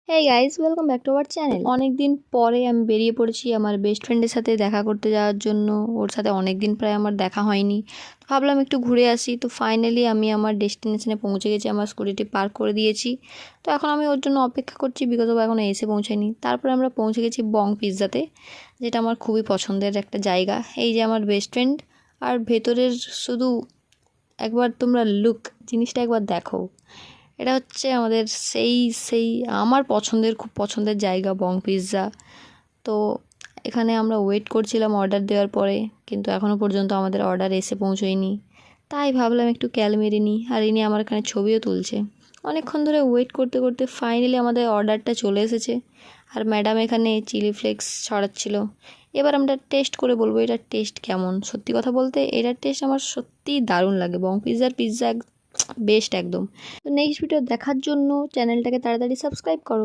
Hey guys, welcome back to our channel. অনেক দিন পরে আমি বেরিয়ে পড়েছি আমার বেস্ট ফ্রেন্ডের সাথে দেখা করতে যাওয়ার জন্য। ওর সাথে অনেক দিন প্রায় আমার দেখা হয়নি, তো ভাবলাম একটু ঘুরে আসি। তো ফাইনালি আমি আমার ডেস্টিনেশনে পৌঁছে গেছি, আমার স্কুটিটি পার্ক করে দিয়েছি। তো এখন আমি ওর জন্য অপেক্ষা করছি, বিগত এখনও এসে পৌঁছায়নি। তারপরে আমরা পৌঁছে গেছি বং পিৎজাতে, যেটা আমার খুবই পছন্দের একটা জায়গা। এই যে আমার বেস্ট ফ্রেন্ড, আর ভেতরের শুধু একবার তোমরা লুক জিনিসটা একবার দেখো। এটা হচ্ছে আমাদের সেই সেই আমার খুব পছন্দের জায়গা বং পিৎজা। তো এখানে আমরা ওয়েট করছিলাম অর্ডার দেওয়ার পরে, কিন্তু এখনও পর্যন্ত আমাদের অর্ডার এসে পৌঁছোয়নি। তাই ভাবলাম একটু ক্যাল মেরে নিই, আর ইনি আমার এখানে ছবিও তুলছে। অনেকক্ষণ ধরে ওয়েট করতে করতে ফাইনালি আমাদের অর্ডারটা চলে এসেছে। আর ম্যাডাম এখানে চিলি ফ্লেক্স ছড়াচ্ছিল। এবার আমরা টেস্ট করে বলবো এটার টেস্ট কেমন। সত্যি কথা বলতে এটার টেস্ট আমার সত্যিই দারুণ লাগে। বং পিৎজার পিৎজা বেস্ট একদম। তো নেক্সট ভিডিও দেখার জন্য চ্যানেলটাকে তাড়াতাড়ি সাবস্ক্রাইব করো।